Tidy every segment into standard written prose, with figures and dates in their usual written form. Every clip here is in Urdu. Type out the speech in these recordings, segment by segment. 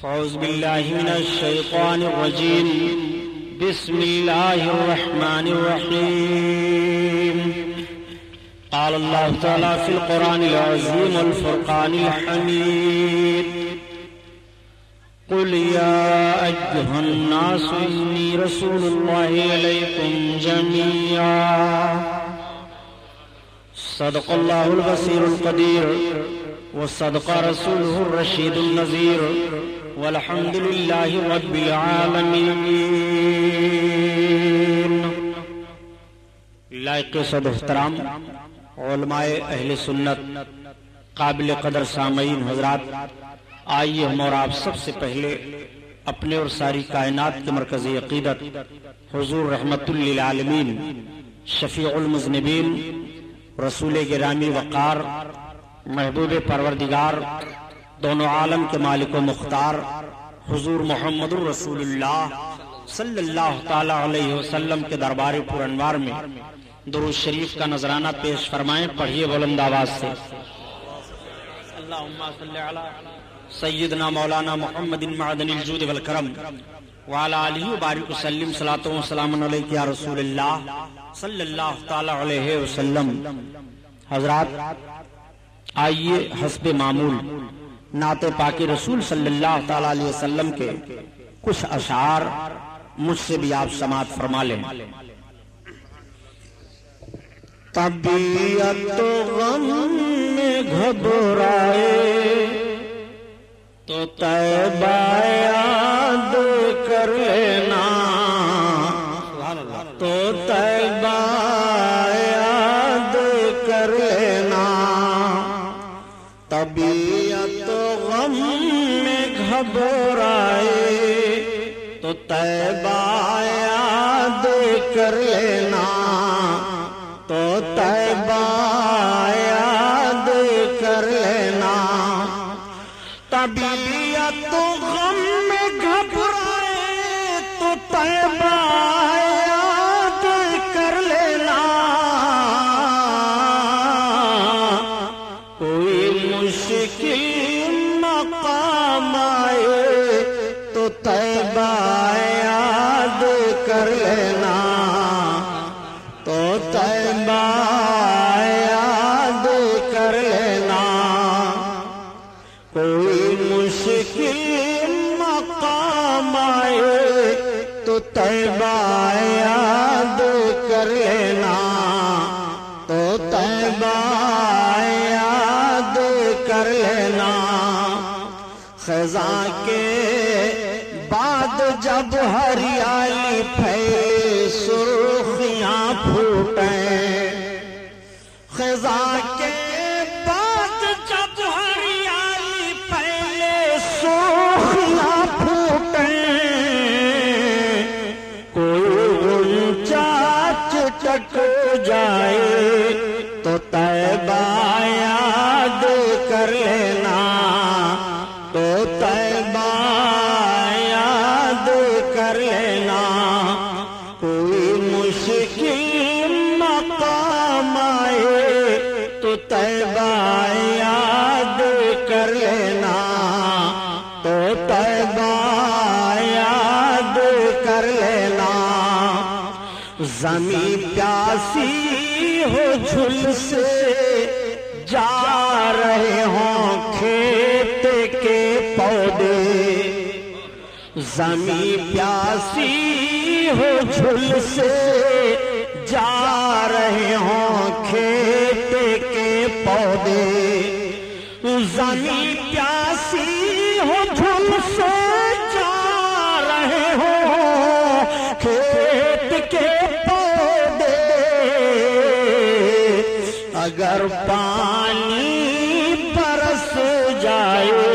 أعوذ بالله من الشيطان الرجيم. بسم الله الرحمن الرحيم. قال الله تعالى في القرآن العظيم والفرقان الحميد: قل يا أيها الناس إني رسول الله إليكم جميعا. صدق الله البصير القدير وصدق رسوله الرشيد النذير والحمد لله رب العالمين. لائق صد احترام علماء اہل سنت، قابل قدر سامعین حضرات، آئیے ہم اور آپ سب سے پہلے اپنے اور ساری کائنات کے مرکزی عقیدت حضور رحمت للعالمین، شفیع المذنبین، رسول گرامی وقار، محبوب پروردگار، دونوں عالم کے مالک و مختار حضور محمد الرسول اللہ صلی اللہ تعالی علیہ وسلم کے دربار پر انوار میں درود شریف کا نذرانہ پیش فرمائیں. پڑھیے بلند آواز سے: اللہم صلی علی سیدنا مولانا محمد معدن الجود والکرم وعلی آلہ وبارک وسلم. صلاۃ و سلام علیک یا رسول اللہ صلی اللہ تعالی علیہ وسلم. حضرات، آئیے حسب معمول نعت پاک رسول صلی اللہ تعالی علیہ وسلم کے کچھ اشعار مجھ سے بھی آپ سماعت فرما لیں. طبیعت غم میں گھبرائے تو طیبہ یاد کر لینا، تو طیبہ یاد کر لینا. طبیعت غم میں گھبرائے تو طیبہ یاد کر لینا، تو طیبہ یاد کر لینا. طبیعت غم میں گھبرائے تو طیبہ یاد کر لینا. کوئی مشکل مقام آئے تو طیبہ یاد کر لینا، تو طیبہ یاد کر لینا. کوئی مشکل مقام آئے تو طیبہ یاد کر لینا، تو طیبہ یاد کر لینا. خزاں کے بعد جب ہریالی پھیلے سرخیاں پھوٹیں، خزاں کے بعد جب ہریالی پھیلے سرخیاں پھوٹیں، کوئی غنچہ چٹک جائے تو طیبہ یاد کر لینا، تو طیبہ یاد کر لینا. کوئی مشکل مقام آئے تو طیبہ یاد کر لینا، تو طیبہ یاد کر لینا. زمین پیاسی ہو جھل سے جا رہے ہوں کھیت کے پودے، زمین پیاسی ہو جھل سے جا رہے ہوں کھیت کے پودے. زمین پیاسی ہو جھل سے جا رہے ہوں کھیت کے پودے. اگر پانی برس جائے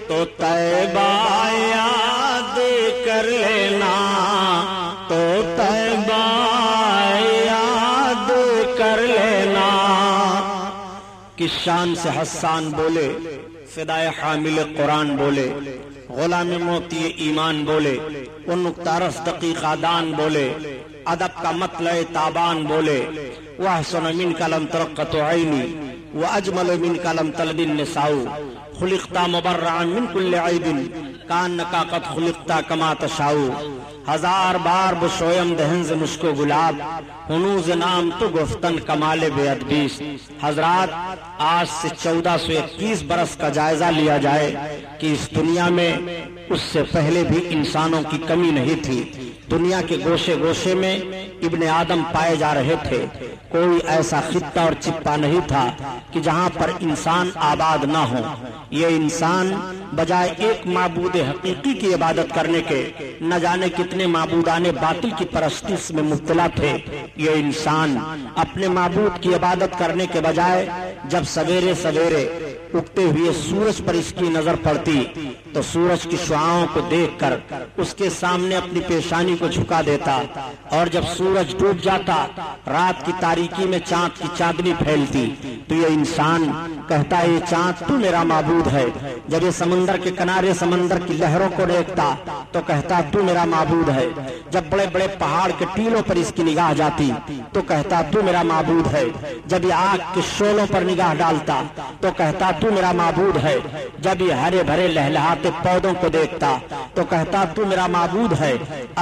تو طیبہ یاد کر لینا، تو طیبہ یاد کر لینا. کس شان سے حسان بولے، فدائے حامل قرآن بولے، غلام موتی ایمان بولے، وہ نکتہ رس دقیقہ دان بولے، ادب کا مطلع تابان بولے. وَأَحْسَنَ مِنْكَ لَمْ تَرَقَّتُ عَيْنِي وَأَجْمَلُ مِنْكَ لَمْ تَلِدِ النِّسَاءُ. خلقتا مبرعا من کل عیب کانکا قد خلقتا کما تشاء ہزار بار بشویم دہن ز مشکو گلاب ہنوز نام تو گفتن کمال بے ادبیست۔ حضرات آج سے 1421 برس کا جائزہ لیا جائے کہ اس دنیا میں اس سے پہلے بھی انسانوں کی کمی نہیں تھی۔ دنیا کے گوشے گوشے میں ابن آدم پائے جا رہے تھے، کوئی ایسا خطہ اور چپا نہیں تھا کہ جہاں پر انسان آباد نہ ہو۔ یہ انسان بجائے ایک معبود حقیقی کی عبادت کرنے کے نہ جانے کتنے معبودان باطل کی پرستش میں مبتلا تھے۔ یہ انسان اپنے معبود کی عبادت کرنے کے بجائے جب سویرے سویرے اگتے ہوئے سورج پر اس کی نظر پڑتی تو سورج کی شعاؤں کو دیکھ کر اس کے سامنے اپنی پیشانی کو جھکا دیتا، اور جب سورج ڈوب جاتا رات کی تاریکی میں چاند کی چاندنی پھیلتی تو یہ انسان کہتا ہے یہ چاند تو میرا معبود ہے۔ جب یہ سمندر کے کنارے سمندر کی لہروں کو دیکھتا تو کہتا تو میرا معبود ہے۔ جب بڑے بڑے پہاڑ کے ٹیلوں پر اس کی نگاہ جاتی تو کہتا تو میرا معبود ہے۔ جب یہ آگ کے شعلوں پر نگاہ ڈالتا تو کہتا تو میرا معبود ہے۔ جب یہ ہرے بھرے لہلہاتے پودوں کو دیکھتا تو کہتا تو میرا معبود ہے۔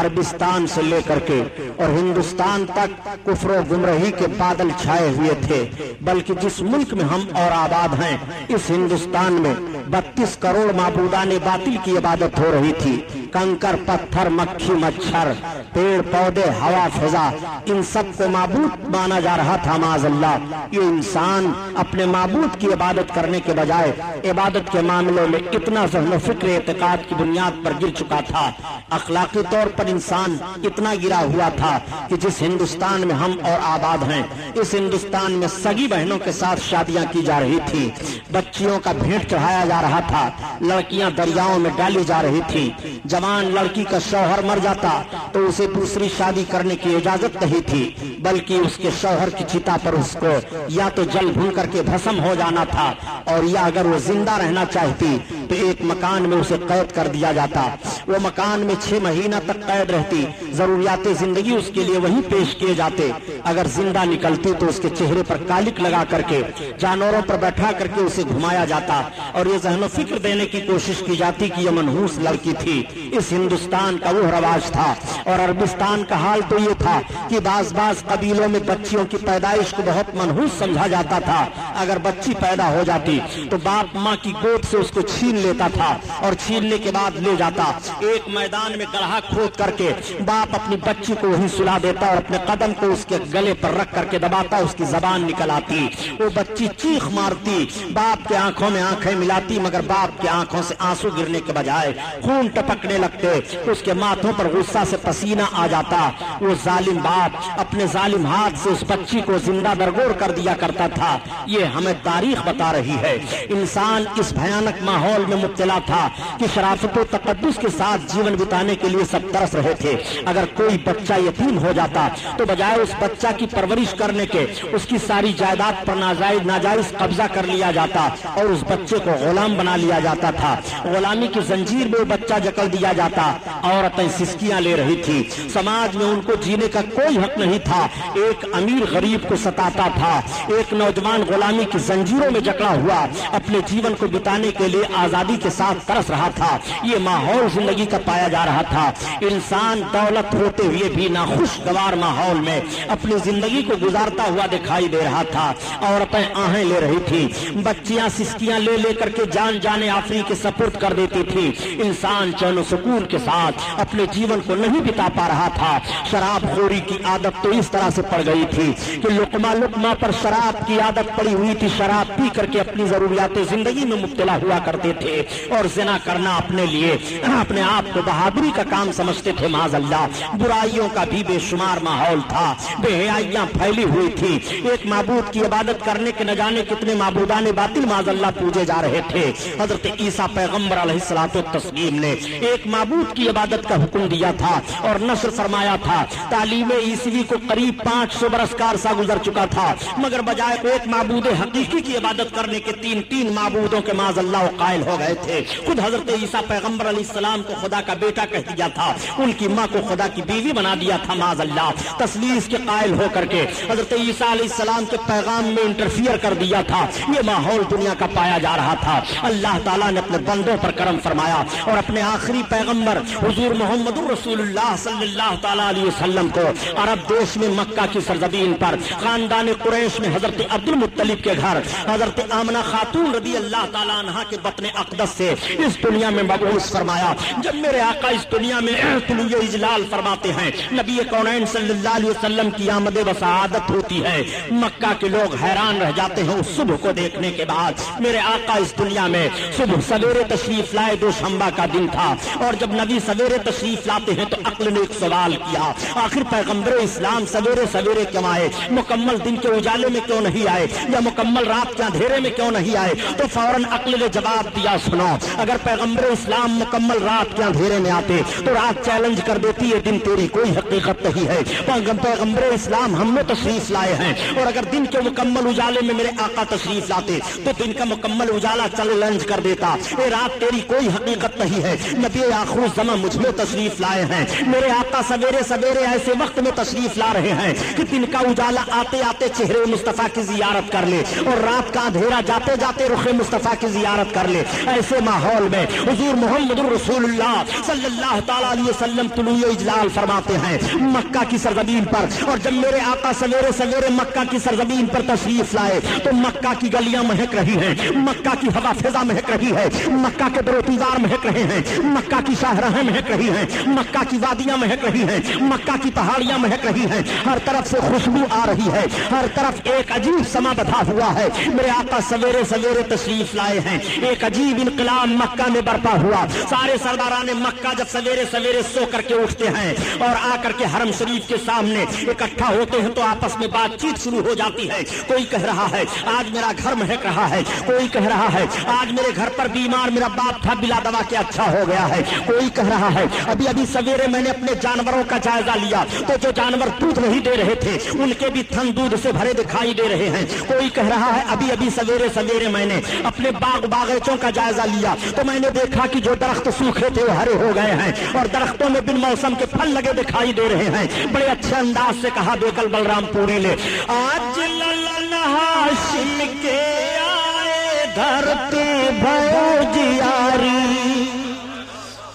عربستان سے لے کر کے اور ہندوستان تک کفر و گمراہی کے بادل چھائے ہوئے تھے، بلکہ جس ملک میں ہم اور آباد ہیں اس ہندوستان میں 32 کروڑ معبودان باطل کی عبادت ہو رہی تھی۔ کنکر پتھر مکھی مچھر پیڑ پودے ہوا فضا ان سب کو معبود مانا جا رہا تھا معاذ اللہ۔ یہ انسان اپنے معبود کی عبادت کرنے کے بجائے عبادت کے معاملوں میں اتنا ذہن و فکر اعتقاد کی بنیاد پر گر چکا تھا، اخلاقی طور پر انسان اتنا گرا ہوا تھا کہ جس ہندوستان میں ہم اور آباد ہیں اس ہندوستان میں سگی بہنوں کے ساتھ شادیاں کی جا رہی تھی، بچیوں کا بھیٹ چڑھایا جا رہا تھا، لڑکیاں دریاؤں میں ڈالی جا رہی تھی۔ جوان لڑکی کا شوہر مر جاتا تو اسے دوسری شادی کرنے کی اجازت نہیں تھی، بلکہ اس کے شوہر کی چتا پر اس کو یا تو جل بھون کر کے بھسم ہو جانا تھا، اور یا اگر وہ زندہ رہنا چاہتی تو ایک مکان میں اسے قید کر دیا جاتا۔ وہ مکان میں 6 مہینہ تک قید رہتی، ضروریات زندگی اس کے لیے وہی پیش کیے جاتے۔ اگر زندہ نکلتی تو اس کے چہرے پر کالک لگا کر کے جانوروں پر بیٹھا کر کے اسے گھمایا جاتا، اور یہ ذہن و فکر دینے کی کوشش کی جاتی کہ یہ منحوس لڑکی تھی۔ اس ہندوستان کا وہ رواج تھا، اور عربستان کا حال تو یہ تھا کہ بعض قبیلوں میں بچیوں کی پیدائش کو بہت منحوس سمجھا جاتا تھا۔ اگر بچی پیدا ہو جاتی تو باپ ماں کی گود سے اس کو چھین لیتا تھا، اور چھیننے کے بعد لے جاتا ایک میدان میں گڑھا کھود کر کے باپ اپنی بچی کو وہیں سلا دیتا اور اپنے قدم کو اس کے گلے پر رکھ کر کے دباتا، اس کی زبان نکل آتی، وہ بچی چیخ مارتی، باپ کے آنکھوں میں آنکھیں ملاتی، مگر باپ کے آنکھوں سے آنسو گرنے کے بجائے خون ٹپکنے لگتے، اس کے ماتھوں پر غصہ سے پسینہ آ جاتا۔ وہ ظالم باپ اپنے ظالم ہاتھ سے اس بچی کو زندہ درگور کر دیا کرتا تھا۔ یہ ہمیں تاریخ بتا رہی ہے۔ انسان اس بھیانک ماحول میں مبتلا تھا کہ شرافت و تقدس کے ساتھ جیون بتانے کے لیے سب ترس رہے تھے۔ اگر کوئی بچہ یتیم ہو جاتا تو بجائے اس بچہ کی پرورش کرنے کے اس کی ساری جائیداد پر ناجائز قبضہ کر لیا جاتا اور اس بچے کو غلام بنا لیا جاتا تھا۔ غلامی کی زنجیر میں وہ بچہ جکڑ دیا جاتا۔ عورتیں سسکیاں لے رہی تھی، سماج میں ان کو جینے کا کوئی حق نہیں تھا۔ ایک امیر غریب کو ستاتا تھا، ایک نوجوان غلامی کی زنجیروں میں جکڑا ہوا اپنے جیون کو بتانے کے لیے آزادی کے ساتھ ترس رہا تھا۔ یہ ماحول زندگی کا پایا جا رہا تھا۔ انسان دولت ہوتے ہوئے بھی ناخوشگوار ماحول میں اپنی زندگی کو گزارتا ہوا دکھائی دے رہا تھا۔ عورتیں آہیں لے رہی تھی، بچیاں سسکیاں لے لے کر کے جان جانے آفری کے سپرد کر دیتی تھی۔ انسان چین و سکون کے ساتھ اپنے جیون کو نہیں بتا پا رہا تھا۔ شراب خوری کی عادت تو اس طرح سے پڑ گئی تھی کہ لقمہ لقمہ پر شراب کی عادت پڑی ہوئی تھی۔ شراب پی کر کے اپنی ضروریات زندگی میں مبتلا ہوا کرتے تھے، اور زنا کرنا اپنے لیے اپنے آپ کو بہادری کا کام سمجھتے تھے معاذ اللہ۔ برائیوں کا بھی بے شمار ماحول تھا، بے حیائیاں پھیلی ہوئی تھی۔ ایک معبود کی عبادت کرنے کے نہ جانے کتنے معبودان باطل معاذ اللہ پوجے جا رہے تھے۔ حضرت عیسیٰ پیغمبر علیہ الصلوۃ والتسلیم نے ایک معبود کی عبادت کا حکم دیا تھا اور نشر فرمایا تھا۔ تعلیم عیسوی کو قریب 500 برس کا عرصہ گزر چکا تھا، مگر بجائے ایک معبود حقیقی کی عبادت کرنے کے تین معبودوں کے معاذ اللہ قائل ہو گئے تھے۔ خود حضرت عیسیٰ پیغمبر علیہ السلام کو خدا کا بیٹا کہہ دیا تھا، ان کی ماں کو خدا خدا کی بیوی بنا دیا تھا معاذ اللہ، تثلیث کے قائل ہو کر کے حضرت عیسیٰ علیہ السلام کے پیغام میں انٹرفیئر کر دیا تھا، یہ ماحول دنیا کا پایا جا رہا تھا۔ اللہ تعالیٰ نے اپنے بندوں پر کرم فرمایا اور اپنے آخری پیغمبر حضور محمد رسول اللہ صلی اللہ تعالیٰ علیہ وسلم کو عرب دیش میں مکہ کی سرزمین پر خاندان قریش میں حضرت عبد المطلب کے گھر حضرت آمنہ خاتون رضی اللہ تعالیٰ عنہا کے بطن اقدس سے اس دنیا میں مبعوث فرمایا۔ جب میرے آقا اس دنیا میں طلوع اجلال فرماتے ہیں، نبی کونین صلی اللہ علیہ وسلم کی آمد و سعادت ہوتی ہے، مکہ کے لوگ حیران رہ جاتے ہیں اس صبح کو دیکھنے کے بعد۔ میرے آقا اس دنیا میں صبح سویرے تشریف لائے، دوشنبہ کا دن تھا، اور جب نبی سویرے تشریف لاتے ہیں تو عقل نے ایک سوال کیا، آخر پیغمبر اسلام سویرے سویرے کیوں آئے؟ مکمل دن کے اجالے میں کیوں نہیں آئے، یا مکمل رات کے اندھیرے میں کیوں نہیں آئے؟ تو فوراً عقل نے جواب دیا، سنو، اگر پیغمبر اسلام مکمل رات کے اندھیرے میں آتے تو رات چیلنج کر دیتی ہے، دن تیری کوئی حقیقت نہیں ہے۔ پیغمبر اسلام ہم میں تشریف لائے ہیں، اور اگر دن کے مکمل اجالے میں میرے آقا تشریف لاتے تو دن کا مکمل اجالا چیلنج کر دیتا، اے رات تیری کوئی حقیقت نہیں ہے، نبی آخر الزمان مجھ میں تشریف لائے ہیں۔ میرے آقا سویرے سویرے ایسے وقت میں تشریف لا رہے ہیں کہ دن کا اجالا آتے آتے چہرے مصطفیٰ کی زیارت کر لے، اور رات کا اندھیرا جاتے جاتے رخ مصطفیٰ کی زیارت کر لے۔ ایسے ماحول میں حضور محمد رسول اللہ صلی اللہ تعالیٰ علیہ وسلم طلوع اجلال فرماتے ہیں مکہ کی سرزمین پر، اور جب میرے آقا سویرے سویرے مکہ کی سرزمین پر تشریف لائے تو مکہ کی گلیاں مہک رہی ہیں، مکہ کی ہوا فضا مہک رہی ہے، مکہ کے در و دیوار مہک رہے ہیں، مکہ کی شاہراہیں مہک رہی ہیں، مکہ کی وادیاں مہک رہی ہیں، مکہ کی پہاڑیاں مہک رہی ہیں، ہر طرف سے خوشبو آ رہی ہے، ہر طرف ایک عجیب سما بدھا ہوا ہے۔ میرے آقا سویرے سویرے تشریف لائے ہیں، ایک عجیب انقلاب مکہ میں برپا ہوا۔ سارے سرداران مکہ جب سویرے سویرے سو کر کے اٹھتے ہیں اور آ کر کے حرم شریف کے سامنے اکٹھا ہوتے ہیں تو آپس میں بات چیت شروع ہو جاتی ہے۔ کوئی کہہ رہا ہے آج میرا گھر مہک رہا ہے، کوئی کہہ رہا ہے آج میرے گھر پر بیمار میرا باپ تھا بلا دوا کے اچھا ہو گیا ہے، کوئی کہہ رہا ہے ابھی ابھی سویرے میں نے اپنے جانوروں کا جائزہ لیا تو جو جانور دودھ نہیں دے رہے تھے ان کے بھی تھن دودھ سے بھرے دکھائی دے رہے ہیں، کوئی کہہ رہا ہے ابھی ابھی سویرے سویرے میں نے اپنے باغیچوں کا جائزہ لیا تو میں نے دیکھا کہ جو درخت سوکھے تھے وہ ہرے ہو گئے ہیں اور درختوں میں بن موسم کے پھل لگے دکھائی دے رہے ہیں۔ بڑے اچھے انداز سے کہا دیکل بلرام پوری نے، آج للن ہاشم کے آئے دھرتی بھیو جیاری،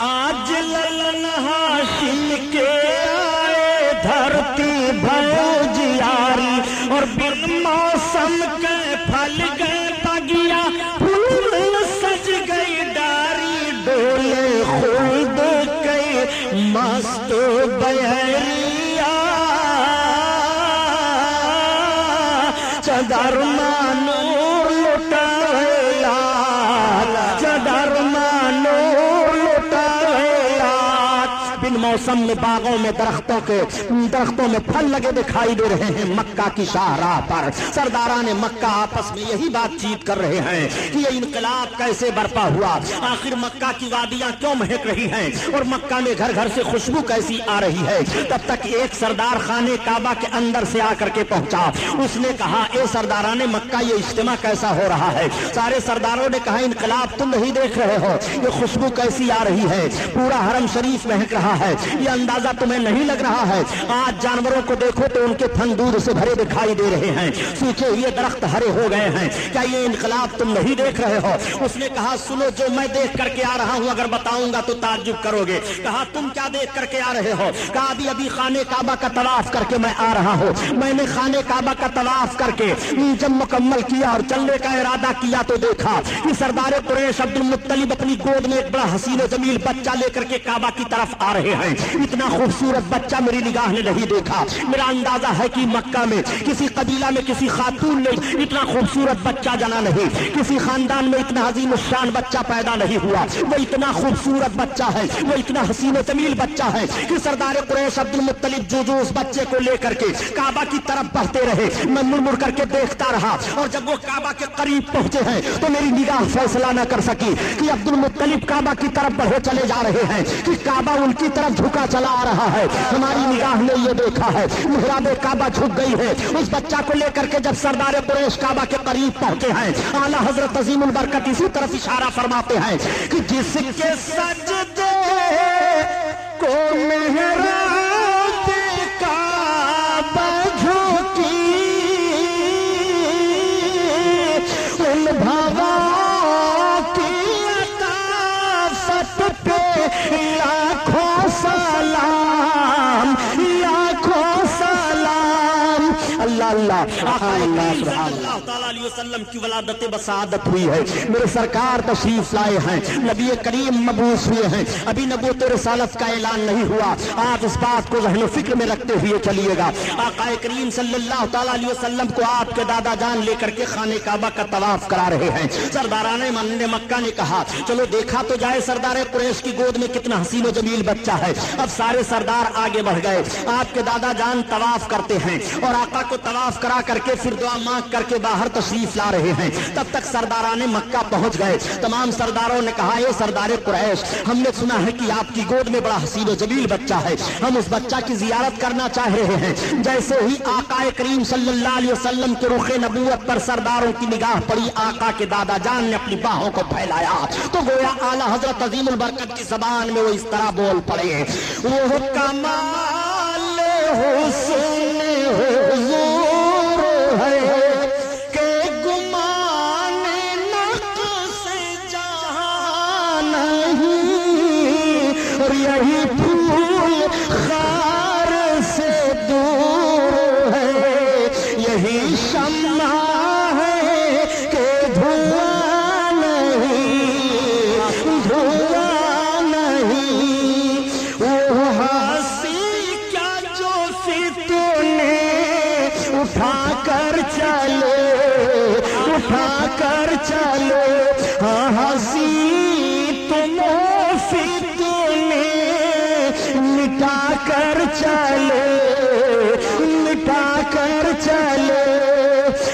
آج للن ہاشم کے آئے دھرتی بھیو جیاری، اور بن موسم کے پھل گئے پگیا پھول سج گئی ڈاری، ڈولے خود کئی مست بہریا چدر مانور لٹایا، چدر مانور لٹایا۔ بن موسم میں باغوں میں درختوں میں پھل لگے دکھائی دے رہے ہیں مکہ کی شاہراہ پر۔ سرداران مکہ آپس میں یہی بات چیت کر رہے ہیں کہ یہ انقلاب کیسے برپا ہوا، آخر مکہ کی وادیاں کیوں مہک رہی ہیں اور مکہ میں گھر گھر سے خوشبو کیسی آ رہی ہے۔ تب تک ایک سردار خانے کعبہ کے اندر سے آ کر کے پہنچا، اس نے کہا اے سرداران مکہ یہ اجتماع کیسا ہو رہا ہے؟ سارے سرداروں نے کہا انقلاب تم نہیں دیکھ رہے ہو، یہ خوشبو کیسی آ رہی ہے، پورا حرم شریف مہک رہا ہے، یہ اندازہ تمہیں نہیں لگ رہا ہے؟ آج جانوروں کو دیکھو تو ان کے تھن دودھ سے بھرے دکھائی دے رہے ہیں، سوکھے ہوئے درخت ہرے ہو گئے ہیں، کیا یہ انقلاب تم نہیں دیکھ رہے ہو؟ اس نے کہا سنو جو میں دیکھ کر کے آ رہا ہوں اگر بتاؤں گا تو تعجب کرو گے۔ کہا تم کیا دیکھ کر کے آ رہے ہو؟ کہا ابھی ابھی خانے کعبہ کا طواف کر کے میں آ رہا ہوں، میں نے خانے کعبہ کا طواف کر کے جب مکمل کیا اور چلنے کا ارادہ کیا تو دیکھا کہ سردار قریش عبد المطلب اپنی گود میں ایک بڑا حسین و جمیل بچہ لے کر کے کعبہ کی طرف آ رہے ہیں۔ اتنا خوبصورت بچہ میری نگاہ نے نہیں دیکھا، میرا اندازہ ہے کہ مکہ میں کسی قبیلہ میں کسی خاتون نے اتنا خوبصورت بچہ جنا نہیں، کسی خاندان میں اتنا عظیم الشان بچہ پیدا نہیں ہوا، وہ اتنا خوبصورت بچہ ہے، وہ اتنا حسین و جمیل بچہ ہے کہ سردار قریش عبد المطلب جو اس بچے کو لے کر کے کعبہ کی طرف بڑھتے رہے، میں مڑ مڑ کر کے دیکھتا رہا، اور جب وہ کعبہ کے قریب پہنچے ہیں تو میری نگاہ فیصلہ نہ کر سکی کہ عبد المطلب کعبہ کی طرف بڑھے چلے جا رہے ہیں کہ کعبہ ان کی طرف جھکا چلا آ رہا ہے۔ ہماری نگاہ نے یہ دیکھا ہے محراب کعبہ جھک گئی ہے، اس بچہ کو لے کر کے جب سردار قریش کعبہ کے قریب پہنچے ہیں، اعلیٰ حضرت عظیم البرکت اسی طرف اشارہ فرماتے ہیں کہ جس کے سجدے کو محراب کعبہ جھکی ان بھاوا کی لطافت پہ لاکھوں سلام لاکھوں سلام اللہ اللہ صلی اللہ تعالیٰ علیہ وسلم کی ولادت بسعادت ہوئی ہے میرے سرکار تشریف لائے ہیں نبی کریم مبعوث ہوئے ہیں ابھی نبوت رسالت کا اعلان نہیں ہوا آپ اس بات کو ذہن و فکر میں رکھتے ہوئے چلیے گا آقا کریم صلی اللہ تعالیٰ علیہ وسلم کو آپ کے دادا جان لے کر کے خانہ کعبہ کا طواف کرا رہے ہیں سرداران مکہ نے کہا چلو دیکھا تو جائے سردار قریش کی گود میں کتنا حسین و جمیل بچہ ہے اب سارے سردار آگے بڑھ گئے آپ کے دادا جان طواف کرتے ہیں اور آقا کو طواف کرا کر کے پھر دعا مانگ کر کے باہر تشریف لا رہے ہیں تب تک سرداران مکہ پہنچ گئے تمام سرداروں نے کہا اے سردار قریش ہم نے سنا ہے کہ آپ کی گود میں بڑا حسین و جمیل بچہ ہے ہم اس بچہ کی زیارت کرنا چاہ رہے ہیں جیسے ہی آقا کریم صلی اللہ علیہ وسلم کے رخ نبوت پر سرداروں کی نگاہ پڑی آقا کے دادا جان نے اپنی باہوں کو پھیلایا تو گویا اعلیٰ حضرت عظیم البرکت کی زبان میں وہ اس طرح بول پڑے وہ کمال حسن حضور ہے کہ گمان نقص جہاں نہیں اور یہی پھول خار سے دور ہے یہی شمع ہے کہ دھواں نہیں دھواں نہیں وہ ہنسی کیا جو فتنے اٹھا کر چلے اٹھا کر چلے ہاں ہنسی تم فتنے مٹا کر چلے مٹا کر چلے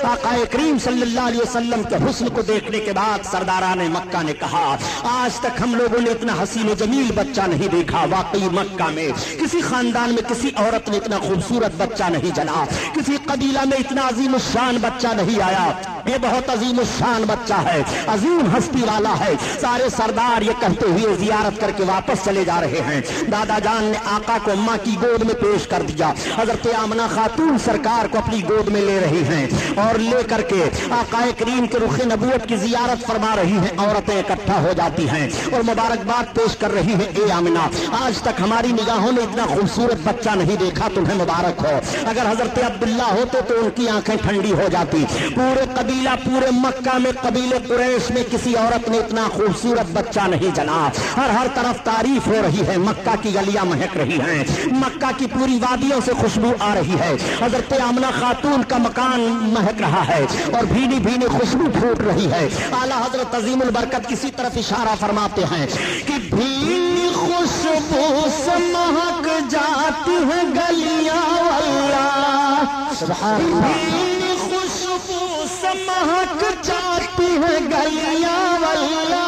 آقا کریم صلی اللہ علیہ وسلم کے حسن کو دیکھنے کے بعد سرداران مکہ نے کہا آج تک ہم لوگوں نے اتنا حسین و جمیل بچہ نہیں دیکھا واقعی مکہ میں کسی خاندان میں کسی عورت نے اتنا خوبصورت بچہ نہیں جنا کسی قبیلہ میں اتنا عظیم الشان بچہ نہیں آیا یہ بہت عظیم الشان بچہ ہے عظیم ہستی والا ہے سارے سردار یہ کہتے ہوئے زیارت کر کے واپس چلے جا رہے ہیں دادا جان نے آقا کو اماں کی گود میں پیش کر دیا حضرت آمنہ خاتون سرکار کو اپنی گود میں لے رہی ہیں اور لے کر کے آقا کریم کے رخ نبوت کی زیارت فرما رہی ہیں عورتیں اکٹھا ہو جاتی ہیں اور مبارکباد پیش کر رہی ہیں اے آمنہ آج تک ہماری نگاہوں نے اتنا خوبصورت بچہ نہیں دیکھا تمہیں مبارک ہو اگر حضرت عبداللہ ہوتے تو ان کی آنکھیں ٹھنڈی ہو جاتی پورے قبیلہ پورے مکہ میں قبیلے قریش میں کسی عورت نے اتنا خوبصورت بچہ نہیں جنا ہر طرف تعریف ہو رہی ہے مکہ کی گلیاں مہک رہی ہیں مکہ کی پوری وادیوں سے خوشبو آ رہی ہے حضرت آمنہ خاتون کا مکان مہک رہا ہے اور بھینی بھینی خوشبو پھوٹ رہی ہے اعلیٰ حضرت عظیم البرکت کسی طرف اشارہ فرماتے ہیں کہ بھینی خوشبو سے مہک جاتی ہے گلیاں واللہ سبحان اللہ خوشبو سے مہک جاتی ہے گلیاں واللہ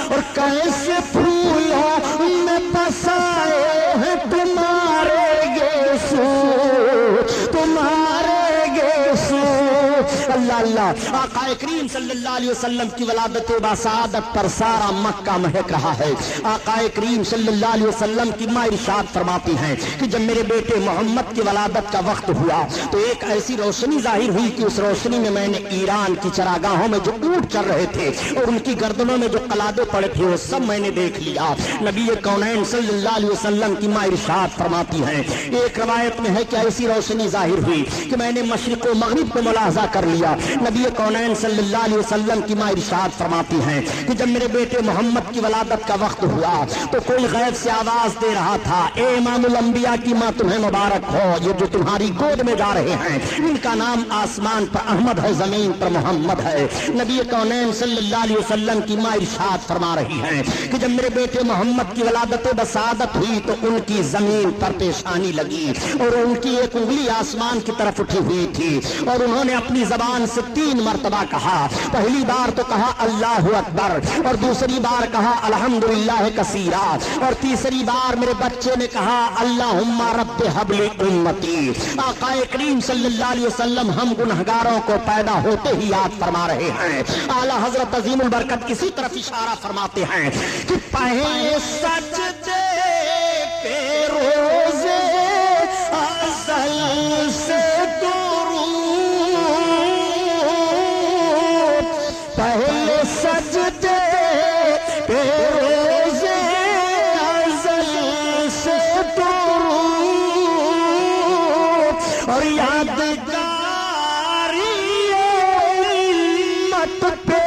اور کیسے پھولوں میں بسائے ہیں تمہارے گیسو تمہارے گیسو اللہ اللہ آقا کریم صلی اللہ علیہ وسلم کی ولادت بسعادت پر سارا مکہ مہک رہا ہے آقا کریم صلی اللہ علیہ وسلم کی ماں ارشاد فرماتی ہیں کہ جب میرے بیٹے محمد کی ولادت کا وقت ہوا تو ایک ایسی روشنی ظاہر ہوئی کہ اس روشنی میں میں نے ایران کی چراگاہوں میں جو اونٹ چل رہے تھے اور ان کی گردنوں میں جو قلادے پڑے تھے وہ سب میں نے دیکھ لیا نبی کونین صلی اللہ علیہ وسلم کی ماں ارشاد فرماتی ہیں ایک روایت میں ہے کہ ایسی روشنی ظاہر ہوئی کہ میں نے مشرق و مغرب کو ملاحظہ کر لیا نبی کونین صلی اللہ علیہ وسلم کی ماں ارشاد فرماتی ہیں کہ جب میرے بیٹے محمد کی ولادت کا وقت ہوا تو کوئی غیب سے آواز دے رہا تھا اے امام الانبیاء کی ماں تمہیں مبارک ہو یہ جو تمہاری گود میں جا رہے ہیں ان کا نام آسمان پر احمد ہے زمین پر محمد ہے نبی کونین صلی اللہ علیہ وسلم کی ماں ارشاد فرما رہی ہیں کہ جب میرے بیٹے محمد کی ولادت بسعادت ہوئی تو ان کی زمین پر پیشانی لگی اور ان کی ایک انگلی آسمان کی طرف اٹھی ہوئی تھی اور انہوں نے اپنی زبان سے 3 مرتبہ کہا پہلی بار تو کہا اللہ اکبر، اور دوسری بار کہا الحمدللہ کثیرا، اور تیسری بار میرے بچے نے کہا اللہم رب حب لی امتی۔ آقا کریم صلی اللہ علیہ وسلم ہم گنہگاروں کو پیدا ہوتے ہی یاد فرما رہے ہیں۔ اعلیٰ حضرت عظیم البرکت کسی طرف اشارہ فرماتے ہیں کہ پہلے سجدے پہ روزے ازل سے پہلے سجدے پہ روزے ازل سے درود اور یادگاری امت پہ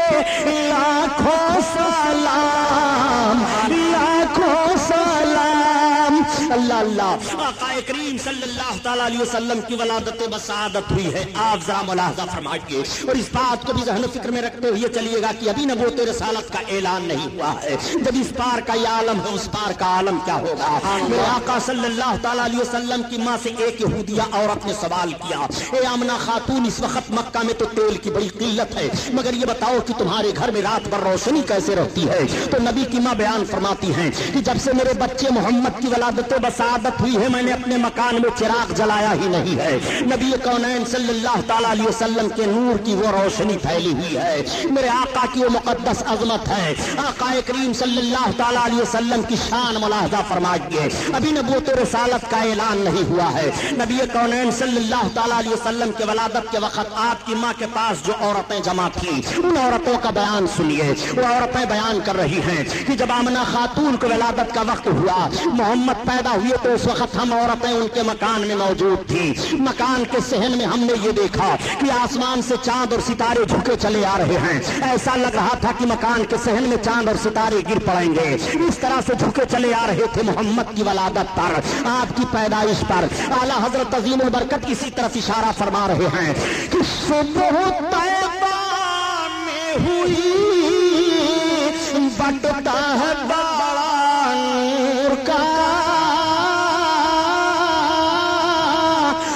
لاکھوں سلام، لاکھوں سلام۔ اللہ اللہ، آقا کریم صلی اللہ تعالیٰ علیہ وسلم کی ولادت بسعادت ہوئی ہے۔ آپ ذرا ملاحظہ فرمائیے اور اس بات کو بھی ذہن و فکر میں رکھتے ہوئے چلیے گا کہ ابھی نبوت رسالت کا اعلان نہیں ہوا ہے۔ جب اس پار کا یہ عالم ہے اس پار کا عالم کیا ہوگا؟ میرے آقا صلی اللہ تعالیٰ علیہ وسلم کی ماں سے ایک یہودیہ عورت نے سوال کیا، اے آمنہ خاتون، اس وقت مکہ میں تو تیل کی بڑی قلت ہے، مگر یہ بتاؤ کہ تمہارے گھر میں رات بھر روشنی کیسے رہتی ہے؟ تو نبی کی ماں بیان فرماتی ہیں کہ جب سے میرے بچے محمد کی ولادت بسعادت ہوئی ہے میں نے اپنے مکان میں چراغ جلایا ہی نہیں ہے۔ نبی کونین صلی اللہ تعالیٰ علیہ وسلم کے نور کی وہ روشنی پھیلی ہوئی ہے، میرے آقا کی وہ مقدس عظمت ہے۔ آقا کریم صلی اللہ تعالیٰ علیہ وسلم کی شان ملاحظہ فرمائیے، ابھی نبوت رسالت کا اعلان نہیں ہوا ہے۔ نبی کونین صلی اللہ تعالیٰ علیہ وسلم کے ولادت کے وقت آپ کی ماں کے پاس جو عورتیں جمع تھیں ان عورتوں کا بیان سنیے۔ وہ عورتیں بیان کر رہی ہیں کہ جب آمنہ خاتون کو ولادت کا وقت ہوا، محمد پیدا ہوئے تو اس وقت ہم عورتیں ان کے مکان میں موجود تھی۔ مکان کے صحن میں ہم نے یہ دیکھا کہ آسمان سے چاند اور ستارے جھکے چلے آ رہے ہیں، ایسا لگ رہا تھا کہ مکان کے صحن میں چاند اور ستارے گر پڑیں گے، اس طرح سے جھکے چلے آ رہے تھے محمد کی ولادت پر، آپ کی پیدائش پر۔ اعلیٰ حضرت عظیم البرکت اسی طرف اشارہ فرما رہے ہیں کہ صبح طیبہ میں ہوئی بٹتا ہے بڑا نور کا،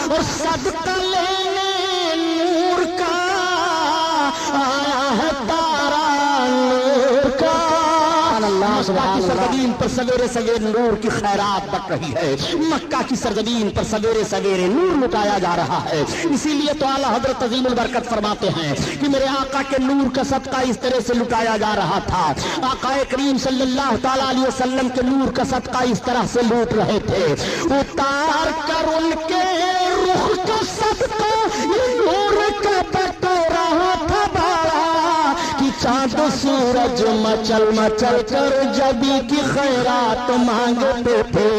اور صدقہ لینے نور کا آیا ہے تارا نور کا۔ مکہ کی سرزمین پر سویرے سویرے نور کی خیرات بٹ رہی ہے، مکہ کی سرزمین پر سویرے سویرے نور لٹایا جا رہا ہے۔ اسی لیے تو اعلیٰ حضرت عظیم البرکت فرماتے ہیں کہ میرے آقا کے نور کا صدقہ اس طرح سے لٹایا جا رہا تھا، آقا کریم صلی اللہ تعالیٰ علیہ وسلم کے نور کا صدقہ اس طرح سے لوٹ رہے تھے، اتار کر ان کے رخ کا صدقہ یہ نور کا بٹو رہا تھا بڑا، کہ چاند سورج مچل مچل کر جبی کی خیرات مانگتے تھے،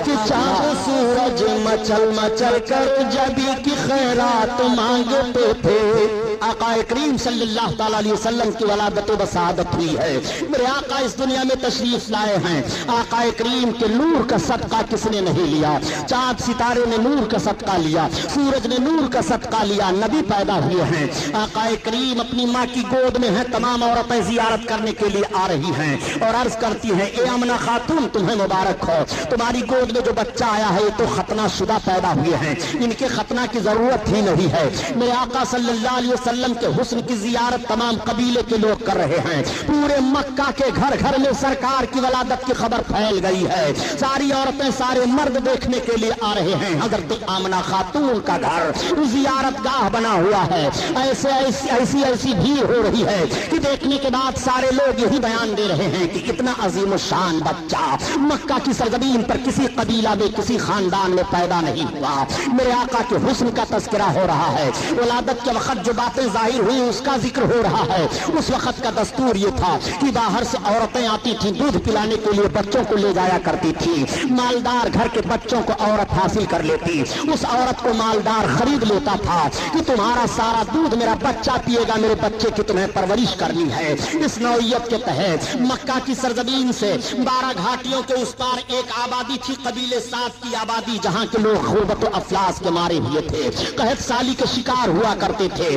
کہ چاند سورج مچل مچل کر جبی کی خیرات مانگتے تھے۔ آقا کریم صلی اللہ تعالیٰ علیہ وسلم کی ولادت و بسعادت ہوئی ہے، میرے آقا اس دنیا میں تشریف لائے ہیں۔ آقا کریم کے نور کا صدقہ کس نے نہیں لیا؟ چاند ستارے نے نور کا صدقہ لیا، سورج نے نور کا صدقہ لیا، نبی پیدا ہوئے ہیں۔ آقا کریم اپنی ماں کی گود میں ہیں، تمام عورتیں زیارت کرنے کے لیے آ رہی ہیں اور عرض کرتی ہیں اے آمنہ خاتون تمہیں مبارک ہو، تمہاری گود میں جو بچہ آیا ہے یہ تو ختنہ شدہ پیدا ہوئے ہیں، ان کے ختنہ کی ضرورت ہی نہیں ہے۔ میرے آقا صلی اللہ علیہ وسلم کے حسن کی زیارت تمام قبیلے کے لوگ کر رہے ہیں، پورے مکہ کے گھر گھر میں سرکار کی ولادت کی خبر پھیل گئی ہے، ساری عورتیں سارے مرد دیکھنے کے لیے آ رہے ہیں۔ حضرت آمنہ خاتون کا گھر زیارت گاہ بنا ہوا ہے، ایسی بھیڑ ہو رہی ہے کہ دیکھنے کے بعد سارے لوگ یہی بیان دے رہے ہیں کہ اتنا عظیم الشان بچہ مکہ کی سرزمین پر کسی قبیلہ میں کسی خاندان میں پیدا نہیں ہوا۔ میرے آقا کے حسن کا تذکرہ ہو رہا ہے، ولادت کے وقت جو باتیں ظاہر ہوئی اس کا ذکر ہو رہا ہے۔ اس وقت کا دستور یہ تھا کہ باہر سے عورتیں آتی تھیں، دودھ پلانے کے لیے بچوں کو لے جایا کرتی تھی، مالدار گھر کے بچوں کو عورت حاصل کر لیتی، اس عورت کو مالدار خرید لیتا تھا کہ تمہارا سارا دودھ میرا بچہ پیے گا، میرے بچے کی تمہیں پرورش کرنی ہے۔ اس نوعیت کے تحت مکہ کی سرزمین سے 12 گھاٹیوں کے اس پار ایک آبادی تھی، قبیلے سات کی آبادی، جہاں کے لوگ غربت و افلاس کے مارے ہوئے تھے، قحط سالی کے شکار ہوا کرتے تھے۔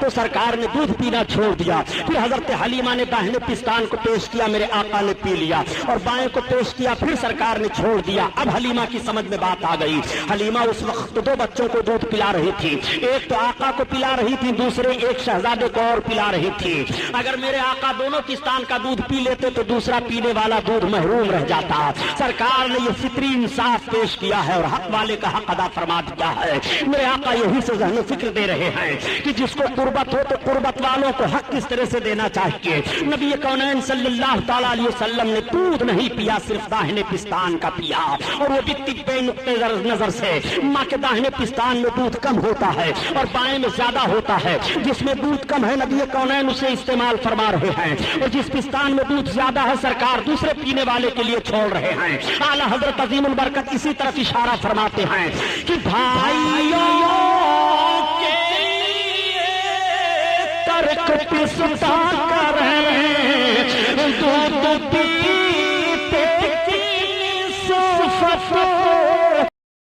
تو سرکار نے دودھ پینا چھوڑ دیا. پھر حضرت حلیمہ نے داہنے پستان کو پیش کیا, میرے آقا نے پی لیا, اور بائیں کو پیش کیا, پھر سرکار نے چھوڑ دیا. اب حلیمہ کی سمجھ میں بات آ گئی. حلیمہ اس وقت 2 بچوں کو دودھ پلا رہی تھی, ایک تو آقا کو پلا رہی تھی, دوسرے ایک شہزادے کو اور پلا رہی تھی. اگر میرے آقا دونوں پستان کا دودھ پی لیتے تو دوسرا پینے والا دودھ محروم رہ جاتا. سرکار نے یہ فطری انصاف پیش کیا ہے اور حق والے کا حق ادا فرما دیا ہے. میرے آقا یہی سے ذہن و فکر دے رہے ہیں کہ جس کو قربت ہو تو قربت والوں کو حق کس طرح سے دینا چاہیے. نبی کونین صلی اللہ تعالیٰ علیہ وسلم نے دودھ نہیں پیا, صرف داہنے پستان کا پیا, اور وہ بھی طبی نقطۂ نظر سے. ماں کے داہنے پستان میں دودھ کم ہوتا ہے اور بائیں میں زیادہ ہوتا ہے. جس میں دودھ کم ہے نبی کونین اسے استعمال فرما رہے ہیں, اور جس پستان میں دودھ زیادہ ہے سرکار دوسرے پینے والے کے لیے چھوڑ رہے ہیں. اعلیٰ حضرت عظیم البرکت اسی طرف اشارہ فرماتے ہیں کہ بھائیوں کے ترک پستا کریں دودھ